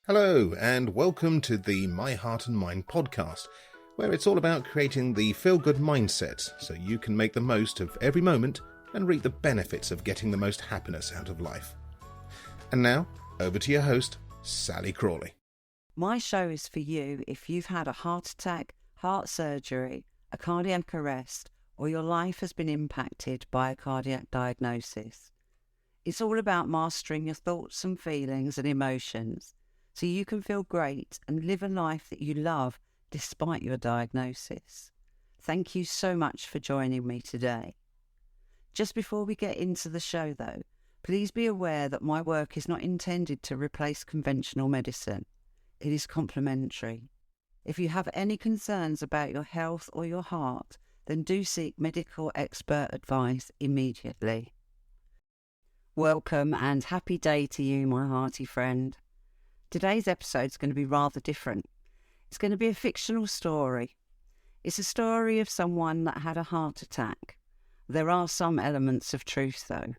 Hello, and welcome to the My Heart and Mind podcast, where it's all about creating the feel-good mindset so you can make the most of every moment and reap the benefits of getting the most happiness out of life. And now, over to your host, Sally Crawley. My show is for you if you've had a heart attack, heart surgery, a cardiac arrest, or your life has been impacted by a cardiac diagnosis. It's all about mastering your thoughts and feelings and emotions so you can feel great and live a life that you love despite your diagnosis. Thank you so much for joining me today. Just before we get into the show though, please be aware that my work is not intended to replace conventional medicine. It is complementary. If you have any concerns about your health or your heart, then do seek medical expert advice immediately. Welcome and happy day to you, my hearty friend. Today's episode is going to be rather different. It's going to be a fictional story. It's a story of someone that had a heart attack. There are some elements of truth though.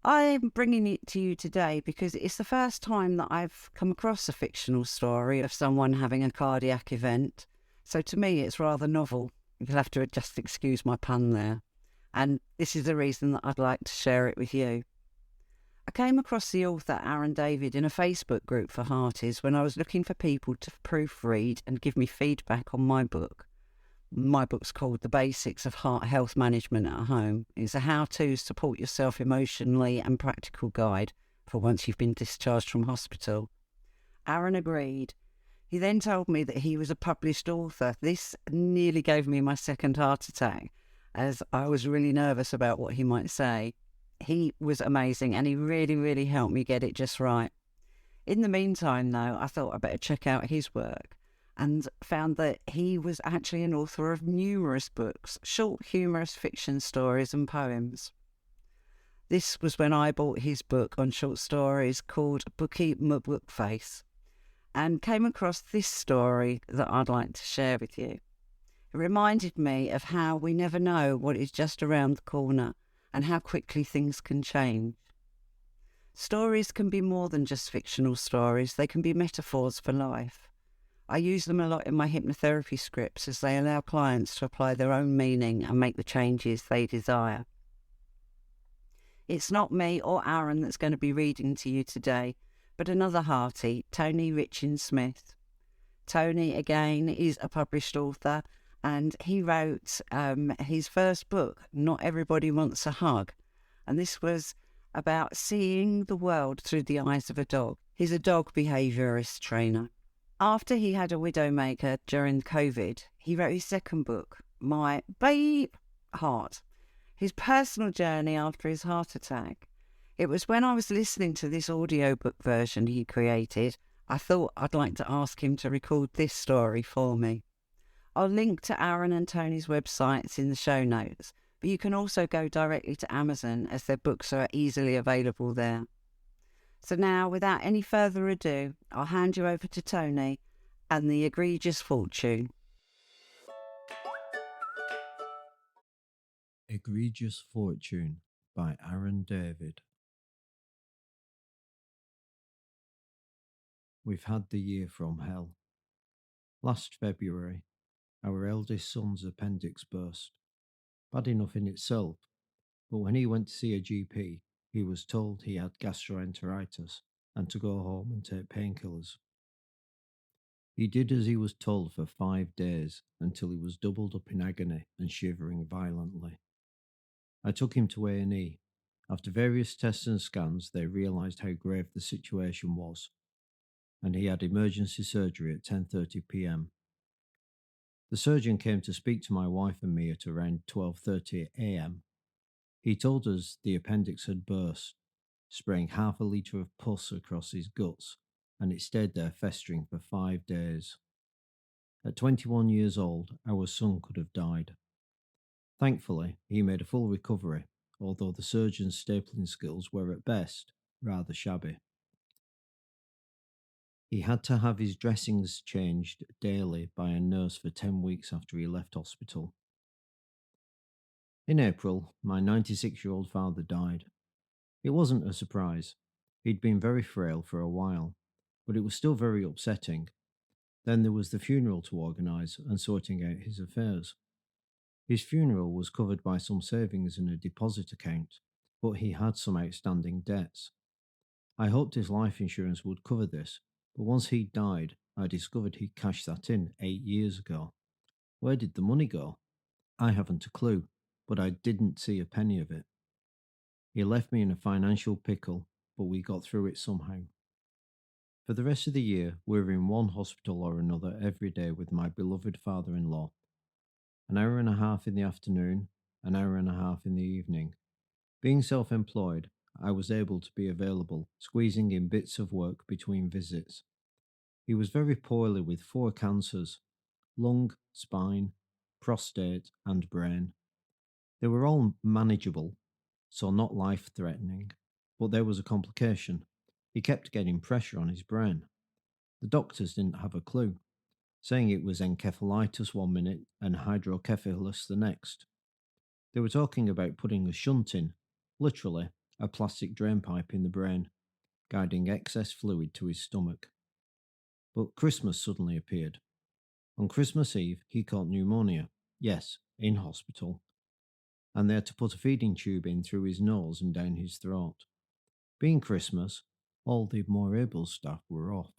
I'm bringing it to you today because it's the first time that I've come across a fictional story of someone having a cardiac event. So to me, it's rather novel. You'll have to just excuse my pun there. And this is the reason that I'd like to share it with you. I came across the author Aaron David in a Facebook group for Hearties when I was looking for people to proofread and give me feedback on my book. My book's called The Basics of Heart Health Management at Home. It's a how-to support yourself emotionally and practical guide for once you've been discharged from hospital. Aaron agreed. He then told me that he was a published author. This nearly gave me my second heart attack, as I was really nervous about what he might say. He was amazing and he really helped me get it just right. In the meantime, though, I thought I'd better check out his work, and found that he was actually an author of numerous books, short humorous fiction stories and poems. This was when I bought his book on short stories called Bookie My Bookface, and came across this story that I'd like to share with you. It reminded me of how we never know what is just around the corner and how quickly things can change. Stories can be more than just fictional stories, they can be metaphors for life. I use them a lot in my hypnotherapy scripts as they allow clients to apply their own meaning and make the changes they desire. It's not me or Aaron that's going to be reading to you today, but another hearty, Tony Richin-Smith. Tony, again, is a published author, and he wrote his first book, Not Everybody Wants a Hug, and this was about seeing the world through the eyes of a dog. He's a dog behaviourist trainer. After he had a widowmaker during COVID, he wrote his second book, My Babe Heart, his personal journey after his heart attack. It was when I was listening to this audiobook version he created, I thought I'd like to ask him to record this story for me. I'll link to Aaron and Tony's websites in the show notes, but you can also go directly to Amazon as their books are easily available there. So now, without any further ado, I'll hand you over to Tony and the Egregious Fortune. Egregious Fortune by Aaron David. We've had the year from hell. Last February, our eldest son's appendix burst. Bad enough in itself, but when he went to see a GP, he was told he had gastroenteritis and to go home and take painkillers. He did as he was told for 5 days until he was doubled up in agony and shivering violently. I took him to A&E. After various tests and scans, they realised how grave the situation was, and he had emergency surgery at 10:30 p.m. The surgeon came to speak to my wife and me at around 12:30 a.m. He told us the appendix had burst, spraying half a litre of pus across his guts, and it stayed there festering for 5 days. At 21 years old, our son could have died. Thankfully, he made a full recovery, although the surgeon's stapling skills were at best rather shabby. He had to have his dressings changed daily by a nurse for 10 weeks after he left hospital. In April, my 96-year-old father died. It wasn't a surprise. He'd been very frail for a while, but it was still very upsetting. Then there was the funeral to organise and sorting out his affairs. His funeral was covered by some savings in a deposit account, but he had some outstanding debts. I hoped his life insurance would cover this, but once he died, I discovered he'd cashed that in 8 years ago. Where did the money go? I haven't a clue, but I didn't see a penny of it. He left me in a financial pickle, but we got through it somehow. For the rest of the year, we were in one hospital or another every day with my beloved father in law. An hour and a half in the afternoon, an hour and a half in the evening. Being self employed, I was able to be available, squeezing in bits of work between visits. He was very poorly with 4 cancers: lung, spine, prostate, and brain. They were all manageable, so not life threatening, but there was a complication. He kept getting pressure on his brain. The doctors didn't have a clue, saying it was encephalitis one minute and hydrocephalus the next. They were talking about putting a shunt in, literally, a plastic drain pipe in the brain, guiding excess fluid to his stomach. But Christmas suddenly appeared. On Christmas Eve, he caught pneumonia. Yes, in hospital. And they had to put a feeding tube in through his nose and down his throat. Being Christmas, all the more able staff were off,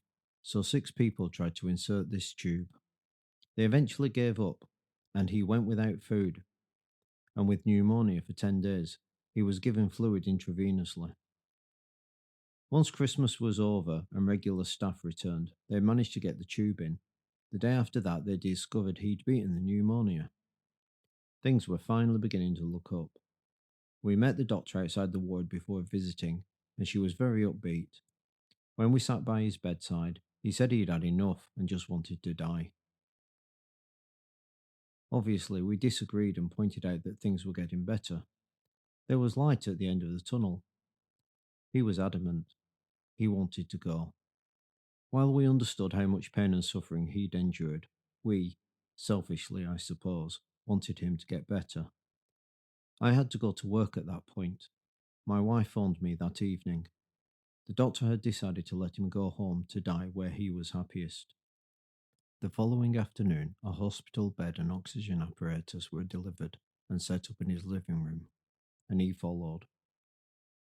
so 6 people tried to insert this tube. They eventually gave up, and he went without food, and with pneumonia for 10 days, he was given fluid intravenously. Once Christmas was over and regular staff returned, they managed to get the tube in. The day after that, they discovered he'd beaten the pneumonia. Things were finally beginning to look up. We met the doctor outside the ward before visiting, and she was very upbeat. When we sat by his bedside, he said he'd had enough and just wanted to die. Obviously, we disagreed and pointed out that things were getting better. There was light at the end of the tunnel. He was adamant. He wanted to go. While we understood how much pain and suffering he'd endured, we, selfishly I suppose, wanted him to get better. I had to go to work at that point. My wife phoned me that evening. The doctor had decided to let him go home to die where he was happiest. The following afternoon, a hospital bed and oxygen apparatus were delivered and set up in his living room, and he followed.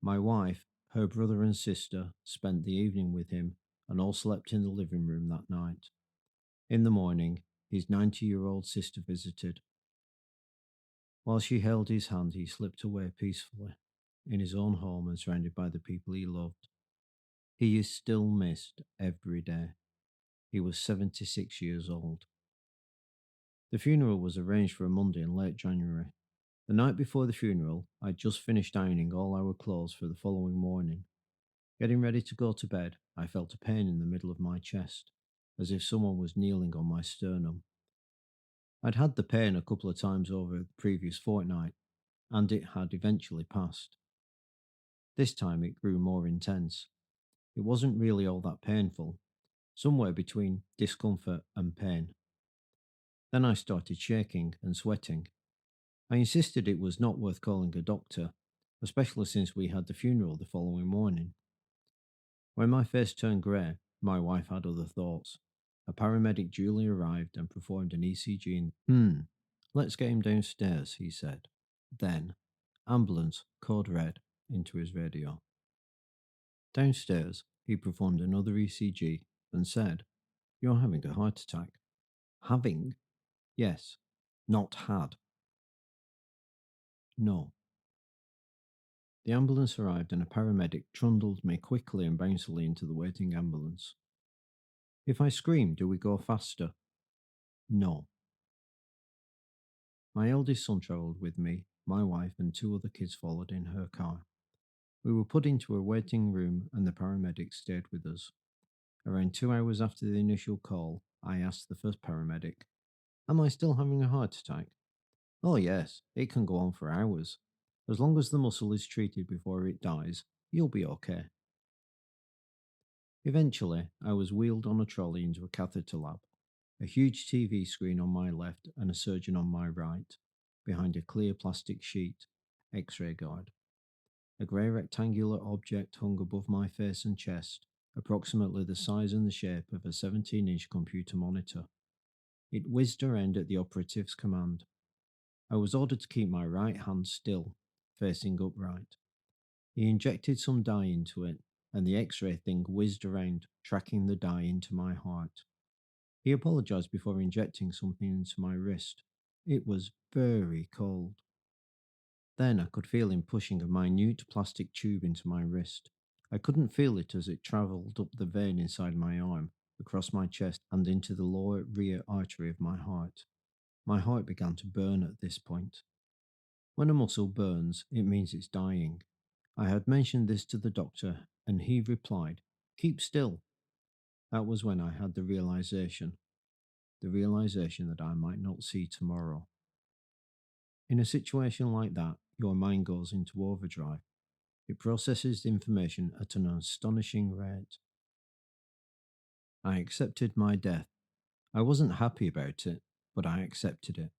My wife, her brother and sister spent the evening with him and all slept in the living room that night. In the morning, his 90-year-old sister visited. While she held his hand, he slipped away peacefully, in his own home and surrounded by the people he loved. He is still missed every day. He was 76 years old. The funeral was arranged for a Monday in late January. The night before the funeral, I'd just finished ironing all our clothes for the following morning. Getting ready to go to bed, I felt a pain in the middle of my chest, as if someone was kneeling on my sternum. I'd had the pain a couple of times over the previous fortnight, and it had eventually passed. This time it grew more intense. It wasn't really all that painful, somewhere between discomfort and pain. Then I started shaking and sweating. I insisted it was not worth calling a doctor, especially since we had the funeral the following morning. When my face turned grey, my wife had other thoughts. A paramedic duly arrived and performed an ECG. Let's get him downstairs, he said. Then, ambulance, code red, into his radio. Downstairs, he performed another ECG and said, "You're having a heart attack." Having? Yes. Not had. No. The ambulance arrived and a paramedic trundled me quickly and bouncily into the waiting ambulance. If I scream, do we go faster? No. My eldest son travelled with me, my wife and 2 other kids followed in her car. We were put into a waiting room and the paramedic stayed with us. Around 2 hours after the initial call, I asked the first paramedic, "Am I still having a heart attack?" "Oh yes, it can go on for hours. As long as the muscle is treated before it dies, you'll be okay." Eventually, I was wheeled on a trolley into a catheter lab, a huge TV screen on my left and a surgeon on my right, behind a clear plastic sheet, X-ray guard. A grey rectangular object hung above my face and chest, approximately the size and the shape of a 17-inch computer monitor. It whizzed around at the operative's command. I was ordered to keep my right hand still, facing upright. He injected some dye into it, and the X-ray thing whizzed around, tracking the dye into my heart. He apologized before injecting something into my wrist. It was very cold. Then I could feel him pushing a minute plastic tube into my wrist. I couldn't feel it as it travelled up the vein inside my arm, across my chest, and into the lower rear artery of my heart. My heart began to burn at this point. When a muscle burns, it means it's dying. I had mentioned this to the doctor, and he replied, "Keep still." That was when I had the realization that I might not see tomorrow. In a situation like that, your mind goes into overdrive. It processes information at an astonishing rate. I accepted my death. I wasn't happy about it, but I accepted it.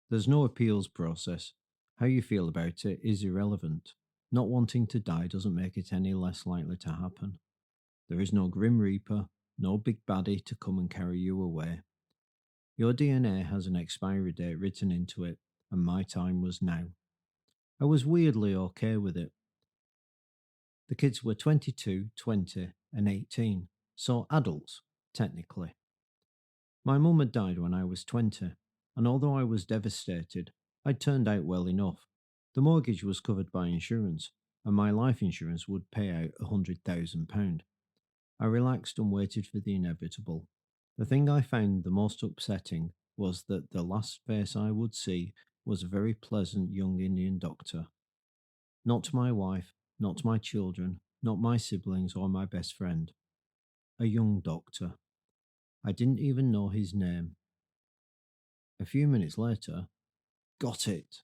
There's no appeals process. How you feel about it is irrelevant. Not wanting to die doesn't make it any less likely to happen. There is no Grim Reaper, no big baddie to come and carry you away. Your DNA has an expiry date written into it, and my time was now. I was weirdly okay with it. The kids were 22, 20, and 18, so adults, technically. My mum had died when I was 20, and although I was devastated, I turned out well enough. The mortgage was covered by insurance, and my life insurance would pay out £100,000. I relaxed and waited for the inevitable. The thing I found the most upsetting was that the last face I would see was a very pleasant young Indian doctor. Not my wife, not my children, not my siblings or my best friend. A young doctor. I didn't even know his name. A few minutes later, got it.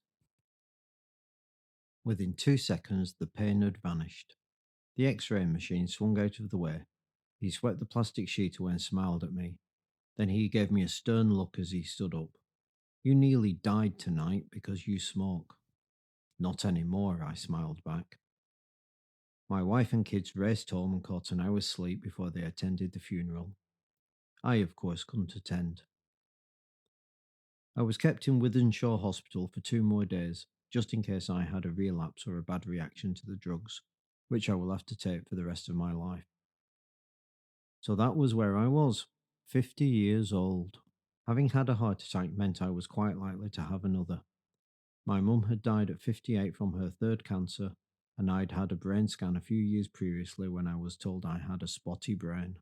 Within 2 seconds, the pain had vanished. The X-ray machine swung out of the way. He swept the plastic sheet away and smiled at me. Then he gave me a stern look as he stood up. "You nearly died tonight because you smoke." "Not anymore," I smiled back. My wife and kids raced home and caught an hour's sleep before they attended the funeral. I, of course, couldn't attend. I was kept in Withenshaw Hospital for 2 more days, just in case I had a relapse or a bad reaction to the drugs, which I will have to take for the rest of my life. So that was where I was, 50 years old. Having had a heart attack meant I was quite likely to have another. My mum had died at 58 from her third cancer, and I'd had a brain scan a few years previously when I was told I had a spotty brain.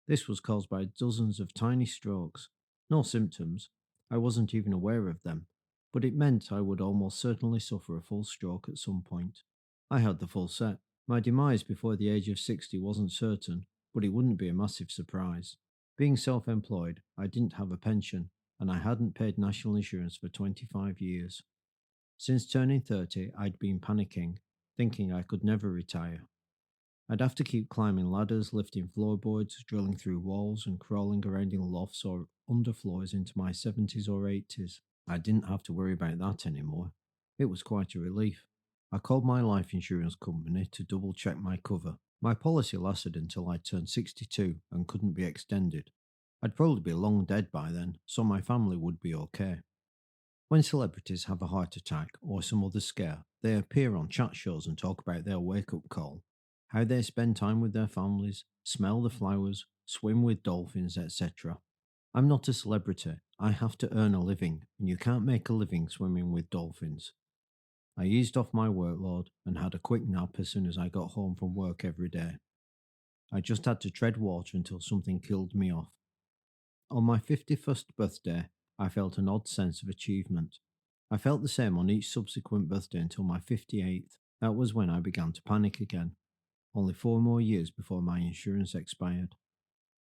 This was caused by dozens of tiny strokes. No symptoms. I wasn't even aware of them, but it meant I would almost certainly suffer a full stroke at some point. I had the full set. My demise before the age of 60 wasn't certain, but it wouldn't be a massive surprise. Being self-employed, I didn't have a pension, and I hadn't paid national insurance for 25 years. Since turning 30, I'd been panicking, thinking I could never retire. I'd have to keep climbing ladders, lifting floorboards, drilling through walls, and crawling around in lofts or underfloors into my 70s or 80s. I didn't have to worry about that anymore. It was quite a relief. I called my life insurance company to double check my cover. My policy lasted until I turned 62 and couldn't be extended. I'd probably be long dead by then, so my family would be okay. When celebrities have a heart attack or some other scare, they appear on chat shows and talk about their wake-up call, how they spend time with their families, smell the flowers, swim with dolphins, etc. I'm not a celebrity. I have to earn a living, and you can't make a living swimming with dolphins. I eased off my workload and had a quick nap as soon as I got home from work every day. I just had to tread water until something killed me off. On my 51st birthday, I felt an odd sense of achievement. I felt the same on each subsequent birthday until my 58th. That was when I began to panic again. Only 4 more years before my insurance expired.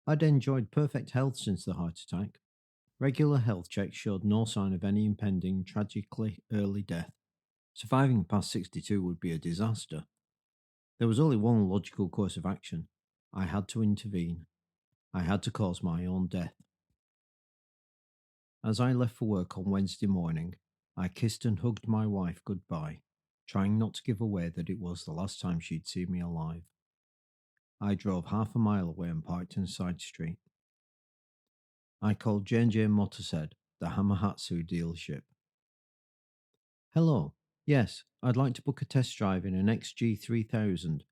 I'd enjoyed perfect health since the heart attack. Regular health checks showed no sign of any impending, tragically early death. Surviving past 62 would be a disaster. There was only one logical course of action. I had to intervene. I had to cause my own death. As I left for work on Wednesday morning, I kissed and hugged my wife goodbye, trying not to give away that it was the last time she'd see me alive. I drove half a mile away and parked in a side street. I called J&J Motorhead, the Hamamatsu dealership. Hello. Yes, I'd like to book a test drive in an XG3000.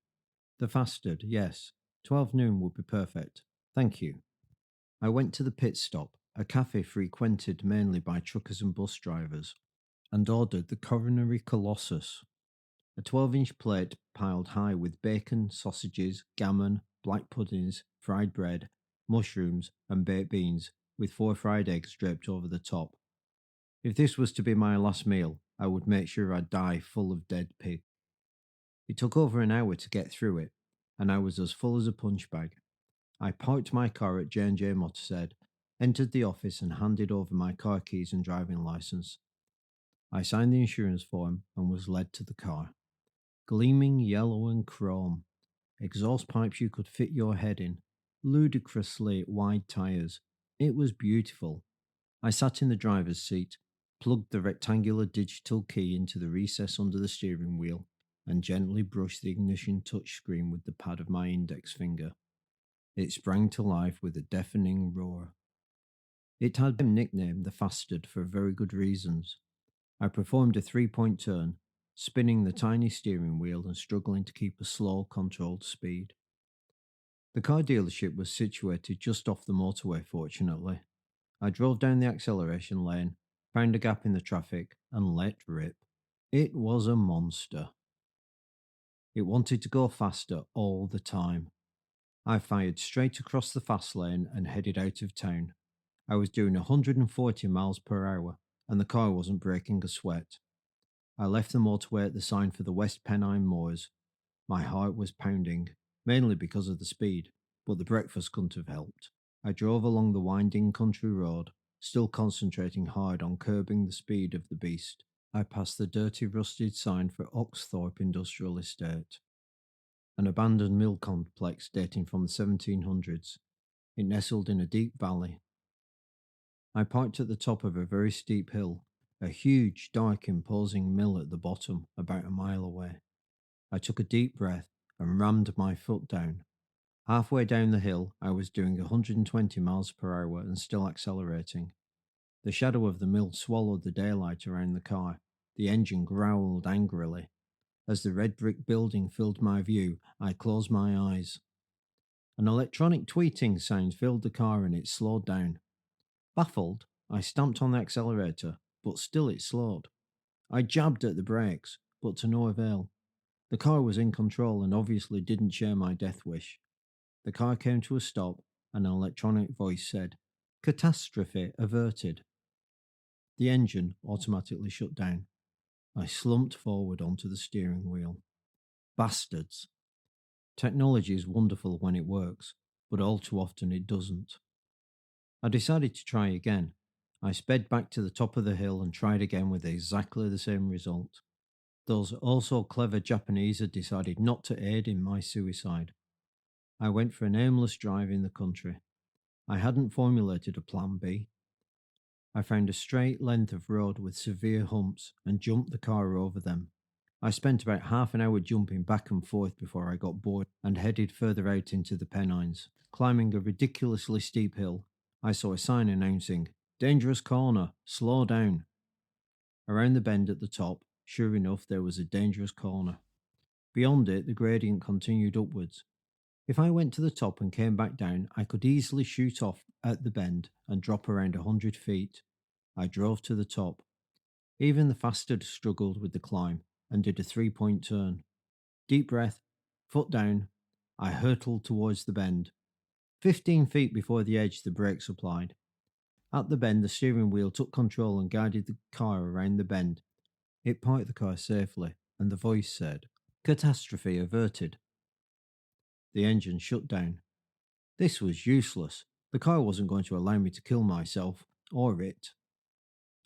The Fastard, yes. 12 noon would be perfect. Thank you. I went to the pit stop, a cafe frequented mainly by truckers and bus drivers, and ordered the Coronary Colossus, a 12-inch plate piled high with bacon, sausages, gammon, black puddings, fried bread, mushrooms, and baked beans, with 4 fried eggs draped over the top. If this was to be my last meal, I would make sure I'd die full of dead pig. It took over an hour to get through it, and I was as full as a punch bag. I parked my car at J&J Motorhead, entered the office and handed over my car keys and driving license. I signed the insurance form and was led to the car. Gleaming yellow and chrome, exhaust pipes you could fit your head in, ludicrously wide tyres. It was beautiful. I sat in the driver's seat, plugged the rectangular digital key into the recess under the steering wheel, and gently brushed the ignition touchscreen with the pad of my index finger. It sprang to life with a deafening roar. It had been nicknamed the Fastard for very good reasons. I performed a 3-point turn, spinning the tiny steering wheel and struggling to keep a slow, controlled speed. The car dealership was situated just off the motorway, fortunately. I drove down the acceleration lane, found a gap in the traffic, and let rip. It was a monster. It wanted to go faster all the time. I fired straight across the fast lane and headed out of town. I was doing 140 miles per hour, and the car wasn't breaking a sweat. I left the motorway at the sign for the West Pennine Moors. My heart was pounding, mainly because of the speed, but the breakfast couldn't have helped. I drove along the winding country road, still concentrating hard on curbing the speed of the beast. I passed the dirty, rusted sign for Oxthorpe Industrial Estate, an abandoned mill complex dating from the 1700s. It nestled in a deep valley. I parked at the top of a very steep hill, a huge, dark, imposing mill at the bottom, about a mile away. I took a deep breath and rammed my foot down. Halfway down the hill, I was doing 120 miles per hour and still accelerating. The shadow of the mill swallowed the daylight around the car. The engine growled angrily. As the red brick building filled my view, I closed my eyes. An electronic tweeting sound filled the car and it slowed down. Baffled, I stamped on the accelerator, but still it slowed. I jabbed at the brakes, but to no avail. The car was in control and obviously didn't share my death wish. The car came to a stop and an electronic voice said, "Catastrophe averted." The engine automatically shut down. I slumped forward onto the steering wheel. Bastards. Technology is wonderful when it works, but all too often it doesn't. I decided to try again. I sped back to the top of the hill and tried again with exactly the same result. Those also clever Japanese had decided not to aid in my suicide. I went for an aimless drive in the country. I hadn't formulated a plan B. I found a straight length of road with severe humps and jumped the car over them. I spent about half an hour jumping back and forth before I got bored and headed further out into the Pennines. Climbing a ridiculously steep hill, I saw a sign announcing, "Dangerous corner, slow down." Around the bend at the top, sure enough, there was a dangerous corner. Beyond it, the gradient continued upwards. If I went to the top and came back down, I could easily shoot off at the bend and drop around 100 feet. I drove to the top. Even the Fastard struggled with the climb and did a 3-point turn. Deep breath, foot down, I hurtled towards the bend. 15 feet before the edge, the brakes applied. At the bend, the steering wheel took control and guided the car around the bend. It parked the car safely, and the voice said, "Catastrophe averted." The engine shut down. This was useless. The car wasn't going to allow me to kill myself, or it.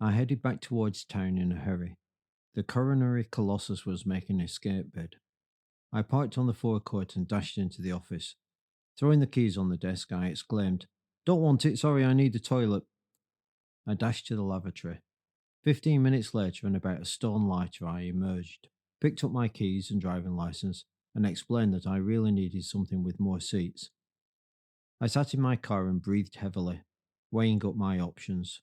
I headed back towards town in a hurry. The coronary colossus was making an escape bid. I parked on the forecourt and dashed into the office. Throwing the keys on the desk, I exclaimed, "Don't want it, sorry, I need the toilet." I dashed to the lavatory. 15 minutes later, and about a stone lighter, I emerged, picked up my keys and driving license, and explained that I really needed something with more seats. I sat in my car and breathed heavily, weighing up my options.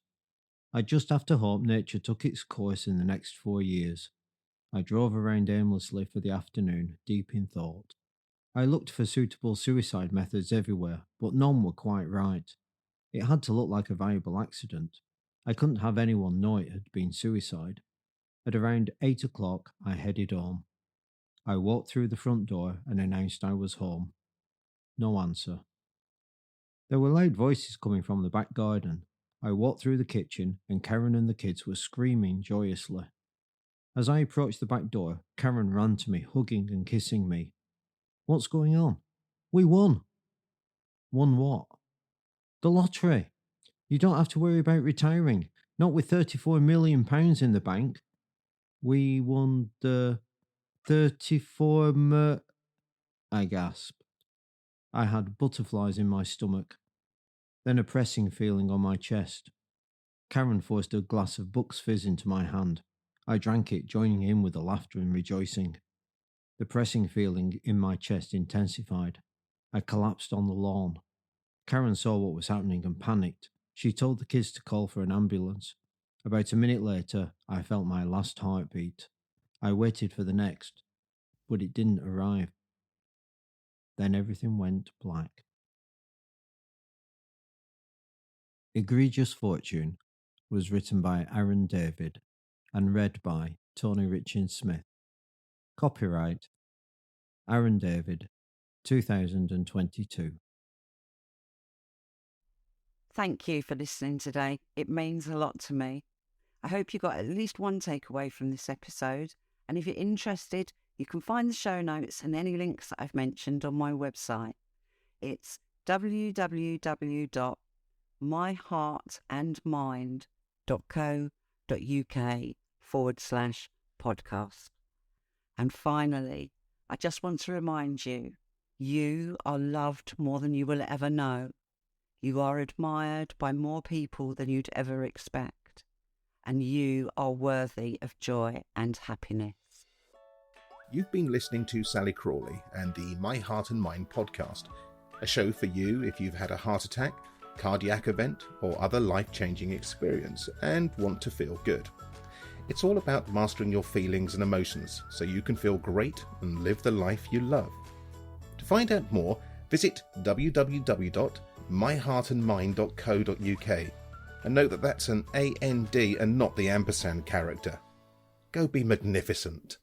I just have to hope nature took its course in the next 4 years. I drove around aimlessly for the afternoon, deep in thought. I looked for suitable suicide methods everywhere, but none were quite right. It had to look like a viable accident. I couldn't have anyone know it had been suicide. At around 8 o'clock, I headed home. I walked through the front door and announced I was home. No answer. There were loud voices coming from the back garden. I walked through the kitchen, and Karen and the kids were screaming joyously. As I approached the back door, Karen ran to me, hugging and kissing me. "What's going on?" "We won." "Won what?" "The lottery. You don't have to worry about retiring. Not with £34 million in the bank." "We won the 34 m..." I gasped. I had butterflies in my stomach, then a pressing feeling on my chest. Karen forced a glass of Buck's Fizz into my hand. I drank it, joining in with the laughter and rejoicing. The pressing feeling in my chest intensified. I collapsed on the lawn. Karen saw what was happening and panicked. She told the kids to call for an ambulance. About a minute later, I felt my last heartbeat. I waited for the next, but it didn't arrive. Then everything went black. Egregious Fortune was written by Aaron David and read by Tony Richard Smith. Copyright Aaron David, 2022. Thank you for listening today. It means a lot to me. I hope you got at least one takeaway from this episode. And if you're interested, you can find the show notes and any links that I've mentioned on my website. It's www.myheartandmind.co.uk/podcast. And finally, I just want to remind you, you are loved more than you will ever know. You are admired by more people than you'd ever expect. And you are worthy of joy and happiness. You've been listening to Sally Crawley and the My Heart and Mind podcast, a show for you if you've had a heart attack, cardiac event, or other life-changing experience and want to feel good. It's all about mastering your feelings and emotions so you can feel great and live the life you love. To find out more, visit www.myheartandmind.co.uk and note that that's an AND and not the ampersand character. Go be magnificent.